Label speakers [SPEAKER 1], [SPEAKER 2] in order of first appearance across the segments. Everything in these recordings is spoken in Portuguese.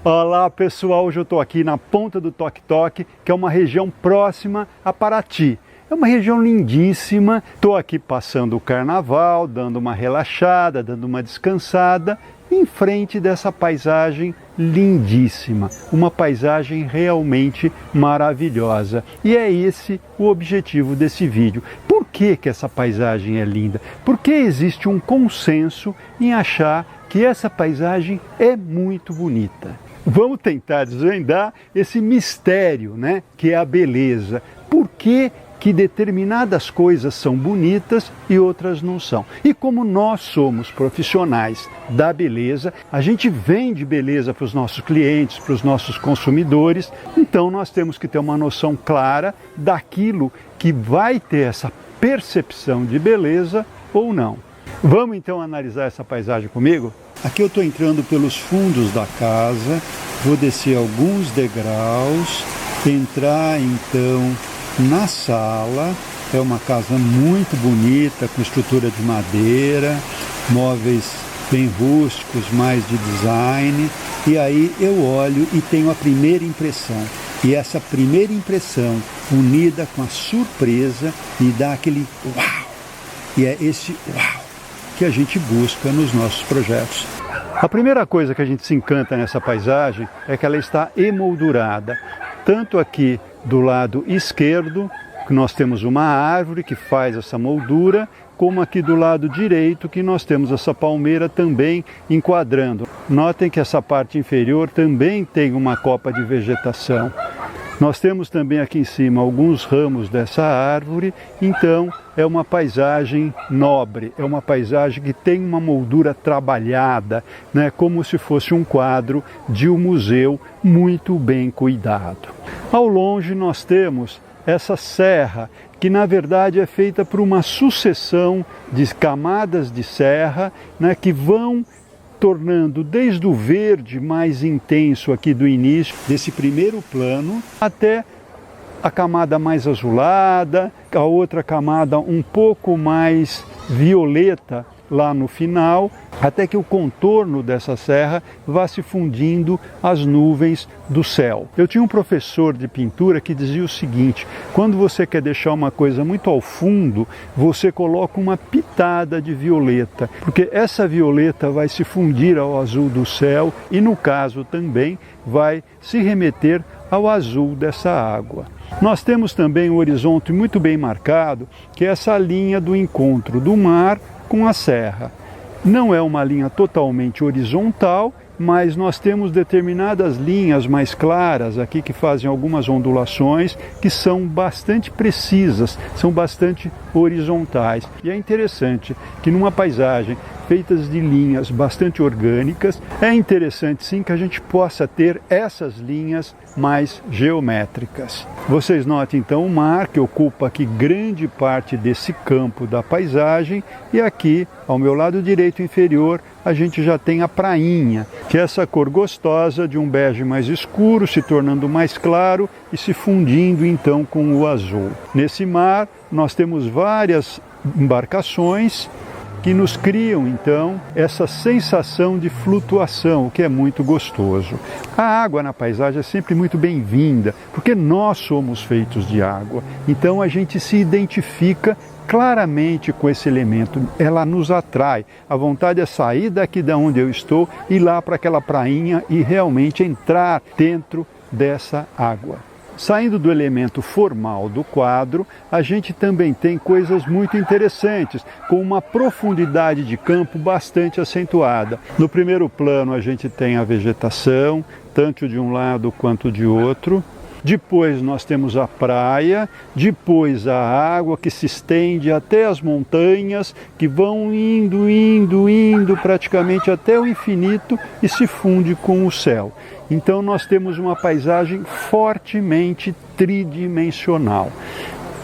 [SPEAKER 1] Olá pessoal, hoje eu estou aqui na Ponta do Toque-Toque, que é uma região próxima a Paraty. É uma região lindíssima, estou aqui passando o carnaval, dando uma relaxada, dando uma descansada, em frente dessa paisagem lindíssima, uma paisagem realmente maravilhosa. E é esse o objetivo desse vídeo. Por que essa paisagem é linda? Porque existe um consenso em achar que essa paisagem é muito bonita. Vamos tentar desvendar esse mistério, né, que é a beleza. Por que determinadas coisas são bonitas e outras não são? E como nós somos profissionais da beleza, a gente vende beleza para os nossos clientes, para os nossos consumidores, então nós temos que ter uma noção clara daquilo que vai ter essa percepção de beleza ou não. Vamos então analisar essa paisagem comigo? Aqui eu estou entrando pelos fundos da casa, vou descer alguns degraus, entrar então na sala. É uma casa muito bonita, com estrutura de madeira, móveis bem rústicos, mais de design. E aí eu olho e tenho a primeira impressão. E essa primeira impressão, unida com a surpresa, me dá aquele uau! E é esse uau que a gente busca nos nossos projetos. A primeira coisa que a gente se encanta nessa paisagem é que ela está emoldurada. Tanto aqui do lado esquerdo, que nós temos uma árvore que faz essa moldura, como aqui do lado direito, que nós temos essa palmeira também enquadrando. Notem que essa parte inferior também tem uma copa de vegetação. Nós temos também aqui em cima alguns ramos dessa árvore, então é uma paisagem nobre, é uma paisagem que tem uma moldura trabalhada, né, como se fosse um quadro de um museu muito bem cuidado. Ao longe nós temos essa serra, que na verdade é feita por uma sucessão de camadas de serra, né, que vão tornando desde o verde mais intenso aqui do início, desse primeiro plano, até a camada mais azulada, a outra camada um pouco mais violeta lá no final, até que o contorno dessa serra vá se fundindo às nuvens do céu. Eu tinha um professor de pintura que dizia o seguinte: quando você quer deixar uma coisa muito ao fundo, você coloca uma pitada de violeta, porque essa violeta vai se fundir ao azul do céu e, no caso também, vai se remeter ao azul dessa água. Nós temos também um horizonte muito bem marcado, que é essa linha do encontro do mar com a serra. Não é uma linha totalmente horizontal, mas nós temos determinadas linhas mais claras aqui que fazem algumas ondulações que são bastante precisas, são bastante horizontais. E é interessante que numa paisagem feita de linhas bastante orgânicas, é interessante sim que a gente possa ter essas linhas mais geométricas. Vocês notem então o mar, que ocupa aqui grande parte desse campo da paisagem, e aqui ao meu lado direito inferior a gente já tem a prainha, que é essa cor gostosa de um bege mais escuro, se tornando mais claro e se fundindo então com o azul. Nesse mar nós temos várias embarcações que nos criam então essa sensação de flutuação, o que é muito gostoso. A água na paisagem é sempre muito bem-vinda, porque nós somos feitos de água, então a gente se identifica claramente com esse elemento, ela nos atrai. A vontade é sair daqui de onde eu estou, ir lá para aquela prainha e realmente entrar dentro dessa água. Saindo do elemento formal do quadro, a gente também tem coisas muito interessantes, com uma profundidade de campo bastante acentuada. No primeiro plano a gente tem a vegetação, tanto de um lado quanto de outro. Depois nós temos a praia, depois a água que se estende até as montanhas, que vão indo praticamente até o infinito e se funde com o céu. Então nós temos uma paisagem fortemente tridimensional.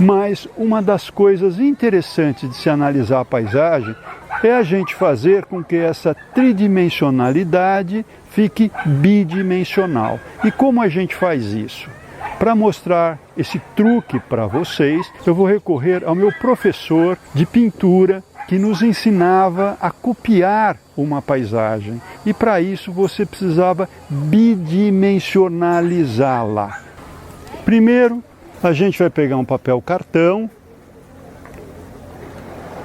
[SPEAKER 1] Mas uma das coisas interessantes de se analisar a paisagem é a gente fazer com que essa tridimensionalidade fique bidimensional. E como a gente faz isso? Para mostrar esse truque para vocês, eu vou recorrer ao meu professor de pintura, que nos ensinava a copiar uma paisagem. E para isso você precisava bidimensionalizá-la. Primeiro, a gente vai pegar um papel cartão,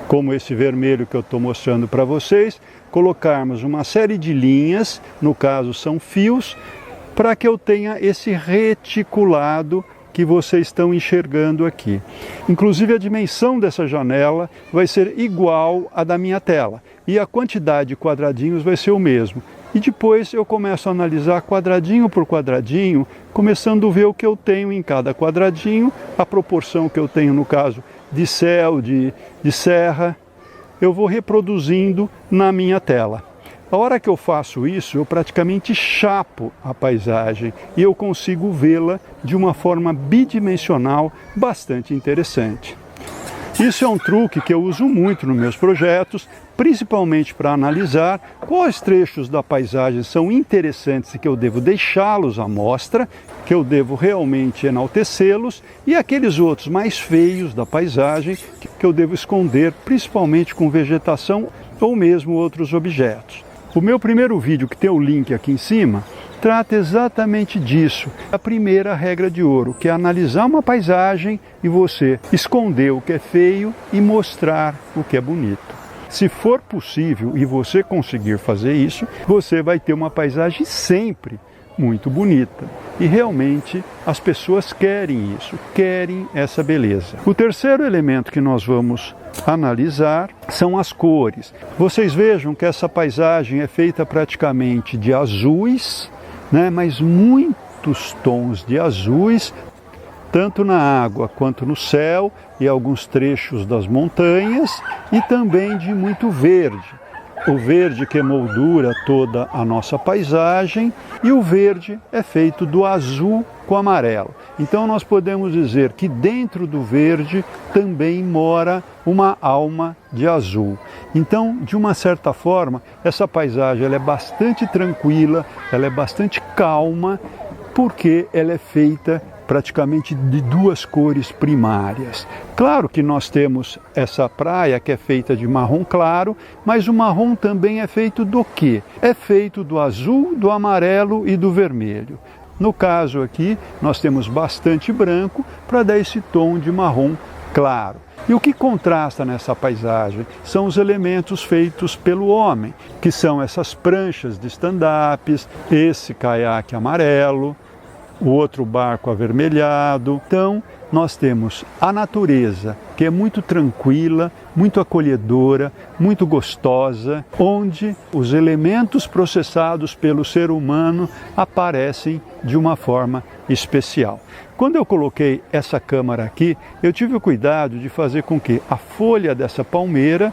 [SPEAKER 1] como esse vermelho que eu estou mostrando para vocês, colocarmos uma série de linhas, no caso são fios, para que eu tenha esse reticulado que vocês estão enxergando aqui. Inclusive a dimensão dessa janela vai ser igual à da minha tela e a quantidade de quadradinhos vai ser o mesmo. E depois eu começo a analisar quadradinho por quadradinho, começando a ver o que eu tenho em cada quadradinho, a proporção que eu tenho no caso de céu, de serra, eu vou reproduzindo na minha tela. A hora que eu faço isso, eu praticamente chapo a paisagem e eu consigo vê-la de uma forma bidimensional bastante interessante. Isso é um truque que eu uso muito nos meus projetos, principalmente para analisar quais trechos da paisagem são interessantes e que eu devo deixá-los à mostra, que eu devo realmente enaltecê-los, e aqueles outros mais feios da paisagem que eu devo esconder, principalmente com vegetação ou mesmo outros objetos. O meu primeiro vídeo, que tem o link aqui em cima, trata exatamente disso. A primeira regra de ouro, que é analisar uma paisagem e você esconder o que é feio e mostrar o que é bonito. Se for possível e você conseguir fazer isso, você vai ter uma paisagem sempre muito bonita. E realmente as pessoas querem isso, querem essa beleza. O terceiro elemento que nós vamos analisar são as cores. Vocês vejam que essa paisagem é feita praticamente de azuis, né, mas muitos tons de azuis, tanto na água quanto no céu e alguns trechos das montanhas, e também de muito verde. O verde que moldura toda a nossa paisagem, e o verde é feito do azul com amarelo. Então nós podemos dizer que dentro do verde também mora uma alma de azul. Então, de uma certa forma, essa paisagem ela é bastante tranquila, ela é bastante calma, porque ela é feita praticamente de duas cores primárias. Claro que nós temos essa praia que é feita de marrom claro, mas o marrom também é feito do quê? É feito do azul, do amarelo e do vermelho. No caso aqui, nós temos bastante branco para dar esse tom de marrom claro. E o que contrasta nessa paisagem são os elementos feitos pelo homem, que são essas pranchas de stand-ups, esse caiaque amarelo, o outro barco avermelhado. Então, nós temos a natureza, que é muito tranquila, muito acolhedora, muito gostosa, onde os elementos processados pelo ser humano aparecem de uma forma especial. Quando eu coloquei essa câmera aqui, eu tive o cuidado de fazer com que a folha dessa palmeira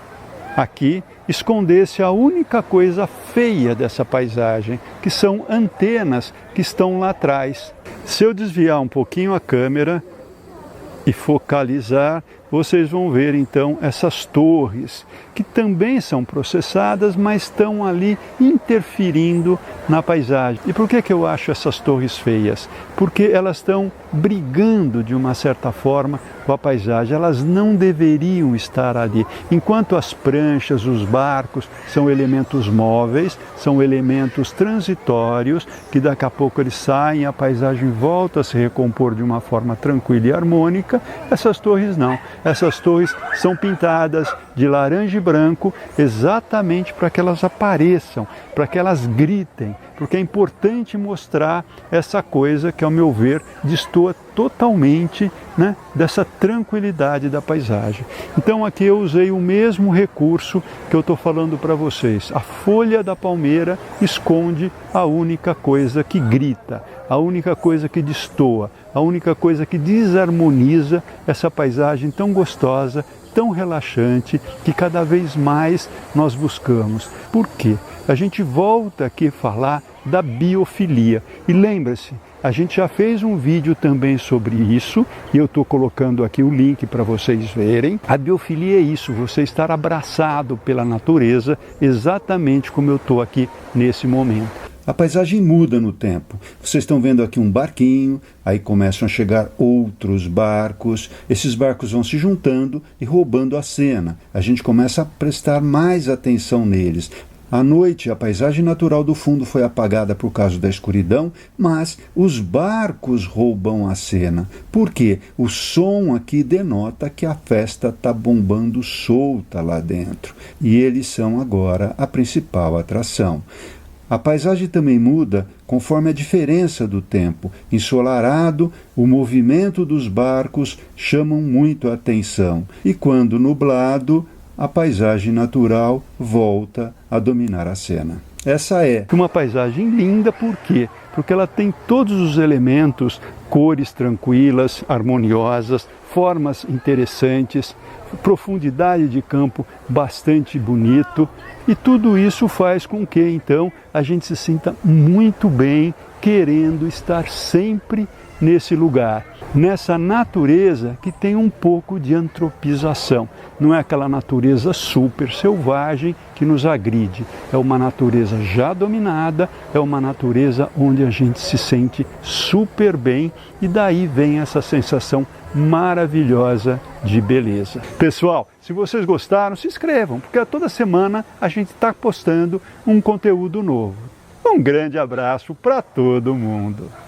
[SPEAKER 1] aqui escondesse a única coisa feia dessa paisagem, que são antenas que estão lá atrás. Se eu desviar um pouquinho a câmera e focalizar, vocês vão ver então essas torres, que também são processadas, mas estão ali interferindo na paisagem. E por que eu acho essas torres feias? Porque elas estão brigando de uma certa forma com a paisagem, elas não deveriam estar ali. Enquanto as pranchas, os barcos são elementos móveis, são elementos transitórios, que daqui a pouco eles saem, a paisagem volta a se recompor de uma forma tranquila e harmônica, essas torres não. Essas torres são pintadas de laranja e branco exatamente para que elas apareçam, para que elas gritem, porque é importante mostrar essa coisa que, ao meu ver, destoa totalmente, né, dessa tranquilidade da paisagem. Então aqui eu usei o mesmo recurso que eu estou falando para vocês. A folha da palmeira esconde a única coisa que grita, a única coisa que destoa, a única coisa que desarmoniza essa paisagem tão gostosa, tão relaxante, que cada vez mais nós buscamos. Por quê? A gente volta aqui a falar da biofilia. E lembre-se, a gente já fez um vídeo também sobre isso, e eu estou colocando aqui o link para vocês verem. A biofilia é isso, você estar abraçado pela natureza, exatamente como eu estou aqui nesse momento. A paisagem muda no tempo. Vocês estão vendo aqui um barquinho, aí começam a chegar outros barcos. Esses barcos vão se juntando e roubando a cena. A gente começa a prestar mais atenção neles. À noite, a paisagem natural do fundo foi apagada por causa da escuridão, mas os barcos roubam a cena. Por quê? O som aqui denota que a festa está bombando solta lá dentro. E eles são agora a principal atração. A paisagem também muda conforme a diferença do tempo. Ensolarado, o movimento dos barcos chamam muito a atenção. E quando nublado, a paisagem natural volta a dominar a cena. Essa é uma paisagem linda, por quê? Porque ela tem todos os elementos, cores tranquilas, harmoniosas, formas interessantes, profundidade de campo bastante bonito, e tudo isso faz com que então a gente se sinta muito bem, querendo estar sempre nesse lugar, nessa natureza que tem um pouco de antropização. Não é aquela natureza super selvagem que nos agride, é uma natureza já dominada, é uma natureza onde a gente se sente super bem, e daí vem essa sensação maravilhosa de beleza. Pessoal, se vocês gostaram, se inscrevam, porque toda semana a gente está postando um conteúdo novo. Um grande abraço para todo mundo!